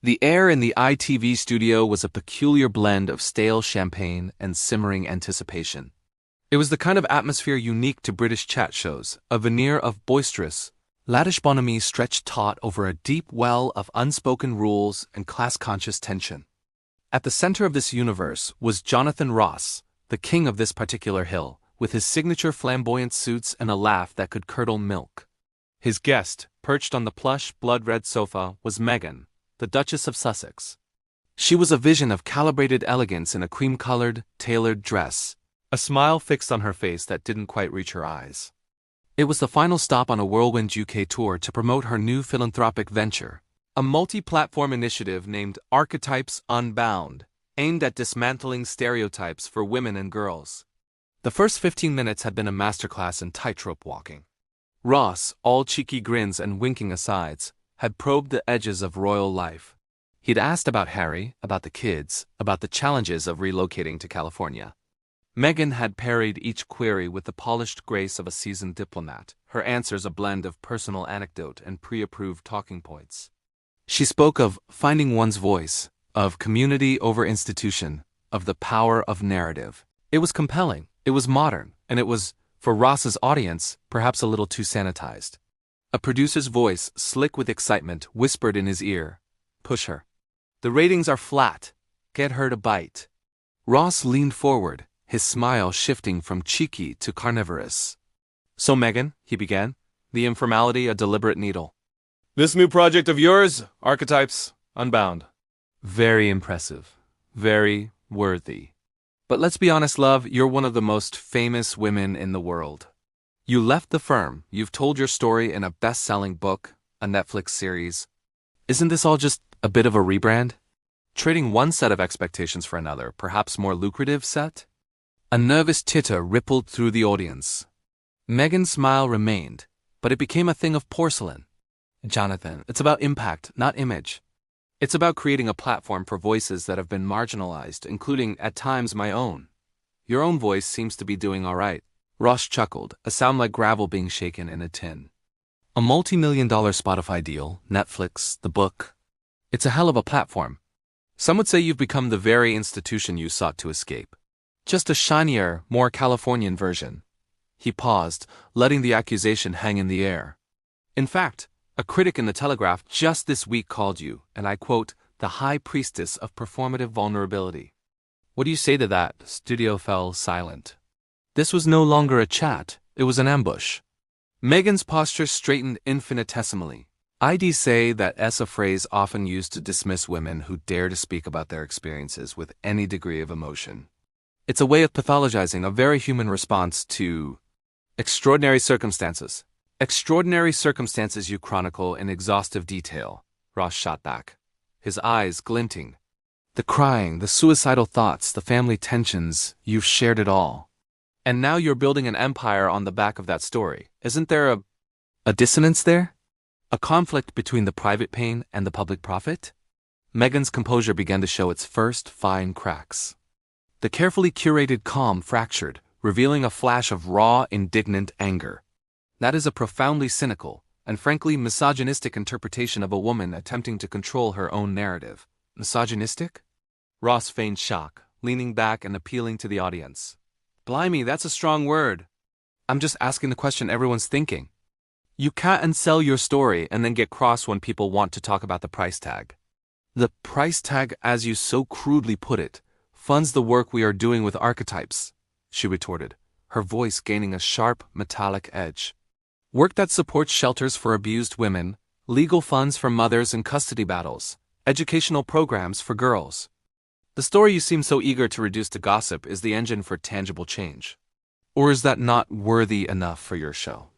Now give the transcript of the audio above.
The air in the ITV studio was a peculiar blend of stale champagne and simmering anticipation. It was the kind of atmosphere unique to British chat shows, a veneer of boisterous, laddish bonhomie stretched taut over a deep well of unspoken rules and class-conscious tension. At the center of this universe was Jonathan Ross, the king of this particular hill, with his signature flamboyant suits and a laugh that could curdle milk. His guest, perched on the plush, blood-red sofa, was Meghan, the Duchess of Sussex. She was a vision of calibrated elegance in a cream-colored, tailored dress, a smile fixed on her face that didn't quite reach her eyes. It was the final stop on a whirlwind UK tour to promote her new philanthropic venture, a multi-platform initiative named Archetypes Unbound, aimed at dismantling stereotypes for women and girls. The first 15 minutes had been a masterclass in tightrope walking. Ross, all cheeky grins and winking asides, had probed the edges of royal life. He'd asked about Harry, about the kids, about the challenges of relocating to California. Meghan had parried each query with the polished grace of a seasoned diplomat, her answers a blend of personal anecdote and pre-approved talking points. She spoke of finding one's voice, of community over institution, of the power of narrative. It was compelling, it was modern, and it was, for Ross's audience, perhaps a little too sanitized. A producer's voice, slick with excitement, whispered in his ear, "Push her. The ratings are flat. Get her to bite." Ross leaned forward, his smile shifting from cheeky to carnivorous. "So Meghan," he began, the informality a deliberate needle. "This new project of yours, Archetypes Unbound. Very impressive. Very worthy. But let's be honest, love, you're one of the most famous women in the world. You left the firm, you've told your story in a best-selling book, a Netflix series. Isn't this all just a bit of a rebrand? Trading one set of expectations for another, perhaps more lucrative set?" A nervous titter rippled through the audience. Meghan's smile remained, but it became a thing of porcelain. "Jonathan, it's about impact, not image. It's about creating a platform for voices that have been marginalized, including, at times, my own. Your own voice seems to be doing all right." Ross chuckled, a sound like gravel being shaken in a tin. "A multi-million-dollar Spotify deal, Netflix, the book. It's a hell of a platform. Some would say you've become the very institution you sought to escape. Just a shinier, more Californian version." He paused, letting the accusation hang in the air. "In fact, a critic in the Telegraph just this week called you, and I quote, the high priestess of performative vulnerability. What do you say to that?" The studio fell silent. This was no longer a chat, it was an ambush. Meghan's posture straightened infinitesimally. "I'd say that's a phrase often used to dismiss women who dare to speak about their experiences with any degree of emotion. It's a way of pathologizing a very human response to extraordinary circumstances. Extraordinary circumstances you chronicle in exhaustive detail," Ross shot back, his eyes glinting. "The crying, the suicidal thoughts, the family tensions, you've shared it all. And now you're building an empire on the back of that story. Isn't there a dissonance there? A conflict between the private pain and the public profit?" Meghan's composure began to show its first fine cracks. The carefully curated calm fractured, revealing a flash of raw, indignant anger. That is a profoundly cynical, and frankly misogynistic interpretation of a woman attempting to control her own narrative. Misogynistic? Ross feigned shock, leaning back and appealing to the audience. "Blimey, that's a strong word. I'm just asking the question everyone's thinking. You can't sell your story and then get cross when people want to talk about the price tag. The price tag, as you so crudely put it, funds the work we are doing with Archetypes," she retorted, her voice gaining a sharp, metallic edge. "Work that supports shelters for abused women, legal funds for mothers in custody battles, educational programs for girls. The story you seem so eager to reduce to gossip is the engine for tangible change. Or is that not worthy enough for your show?"